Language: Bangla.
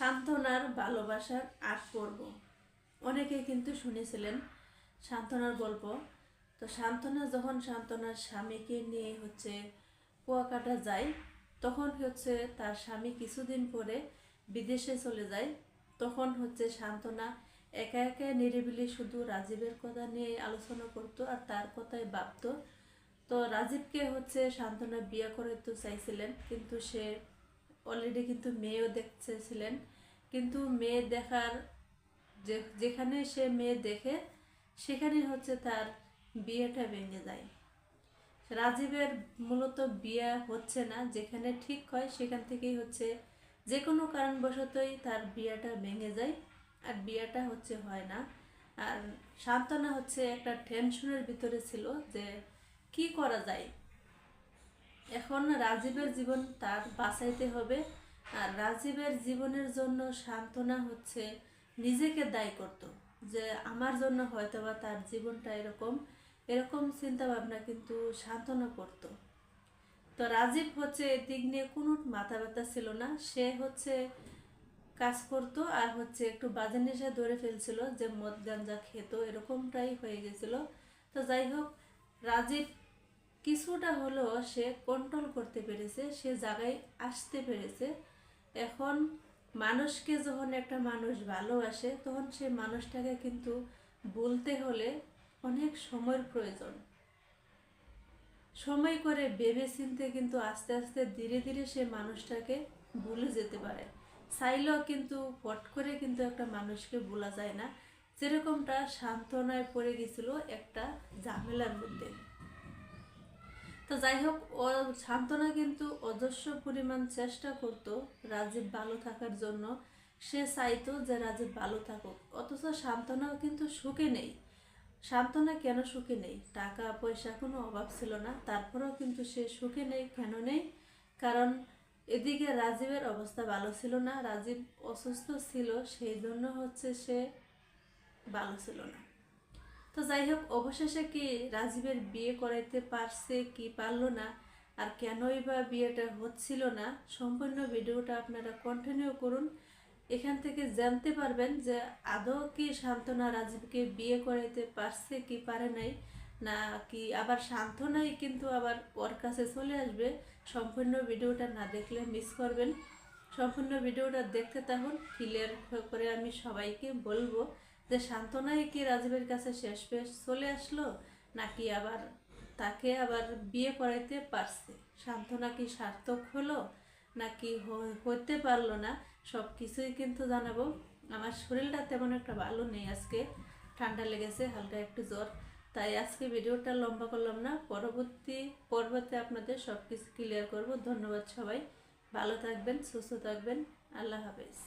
সান্ত্বনার ভালোবাসার ৮ পর্ব। অনেকে কিন্তু শুনেছিলেন সান্ত্বনার গল্প। তো সান্ত্বনা যখন সান্ত্বনার স্বামীকে নিয়ে কুয়াকাটা যায়, তখন তার স্বামী কিছুদিন পরে বিদেশে চলে যায়। তখন সান্ত্বনা একা একা নিরিবিলি শুধু রাজীবের কথা নিয়ে আলোচনা করতো আর তার কথাই ভাবতো। তো রাজীবকে সান্ত্বনা বিয়ে করতে চাইছিলেন, কিন্তু সে অলরেডি কিন্তু মেয়েও দেখতেছিলেন। কিন্তু মেয়ে দেখার যেখানে সে মেয়ে দেখে সেখানে তার বিয়েটা ভেঙে যায়। রাজীবের মূলত বিয়ে হচ্ছে না, যেখানে ঠিক হয় সেখান থেকেই যে কোনো কারণবশতই তার বিয়েটা ভেঙে যায় আর বিয়েটা হয় না। আর সান্ত্বনা একটা টেনশনের ভিতরে ছিল যে কি করা যায়। এখন রাজীবের জীবন তার বাঁচাইতে হবে, আর রাজীবের জীবনের জন্য সান্ত্বনা নিজেকে দায়ী করত, যে আমার জন্য হয়তোবা তার জীবনটা এরকম চিন্তা ভাবনা কিন্তু সান্ত্বনা করত। তো রাজীব এদিক নিয়ে কোনো মাথা ব্যথা ছিল না। সে কাজ করতো আর একটু বাজে নেশা ধরে ফেলছিল, যে মদ গাঞ্জা খেত, এরকমটাই হয়ে গেছিল। তো যাই হোক, রাজীব কিছুটা হলেও সে কন্ট্রোল করতে পেরেছে, সে জায়গায় আসতে পেরেছে। এখন মানুষকে যখন একটা মানুষ ভালোবাসে, তখন সে মানুষটাকে কিন্তু বলতে হলে অনেক সময়ের প্রয়োজন। সময় করে ভেবে চিনতে কিন্তু আস্তে আস্তে ধীরে ধীরে সে মানুষটাকে ভুলে যেতে পারে। চাইলেও কিন্তু হট করে কিন্তু একটা মানুষকে ভোলা যায় না, যেরকমটা সান্ত্বনায় পড়ে গেছিল একটা ঝামেলার মধ্যে। তো যাই হোক, ও সান্ত্বনা কিন্তু অজস্র পরিমাণ চেষ্টা করত রাজীব ভালো থাকার জন্য। সে চাইতো যে রাজীব ভালো থাকুক, অথচ সান্ত্বনাও কিন্তু সুখে নেই। সান্ত্বনা কেন সুখে নেই? টাকা পয়সা কোনো অভাব ছিল না, তারপরেও কিন্তু সে সুখে নেই। কেন নেই? কারণ এদিকে রাজীবের অবস্থা ভালো ছিল না, রাজীব অসুস্থ ছিল, সেই জন্য সে ভালো ছিল না। তো যাই হোক, অবশেষে কি রাজীবের বিয়ে করাইতে পারছে কি পারলো না, আর কেনই বা বিয়েটা হচ্ছিল না, সম্পূর্ণ ভিডিওটা আপনারা কন্টিনিউ করুন। এখান থেকে জানতে পারবেন যে আদৌ কি সান্ত্বনা রাজীবকে বিয়ে করাইতে পারছে কি পারে নাই, না কি আবার সান্ত্বনাই কিন্তু আবার ওর কাছে চলে আসবে। সম্পূর্ণ ভিডিওটা না দেখলে মিস করবেন। সম্পূর্ণ ভিডিওটা দেখতে থাকুন, ক্লিয়ার করে আমি সবাইকে বলবো যে সান্ত্বনাই কি রাজীবের কাছে শেষ পেশ চলে আসলো, নাকি আবার তাকে আবার বিয়ে করাইতে পারছে। সান্ত্বনা কি সার্থক হলো নাকি হতে পারলো না, সব কিছুই কিন্তু জানাবো। আমার শরীরটা তেমন একটা ভালো নেই, আজকে ঠান্ডা লেগেছে, হালকা একটু জ্বর, তাই আজকে ভিডিওটা লম্বা করলাম না। পরবর্তী পর্বতে আপনাদের সব কিছু ক্লিয়ার করবো। ধন্যবাদ সবাই, ভালো থাকবেন, সুস্থ থাকবেন, আল্লাহ হাফেজ।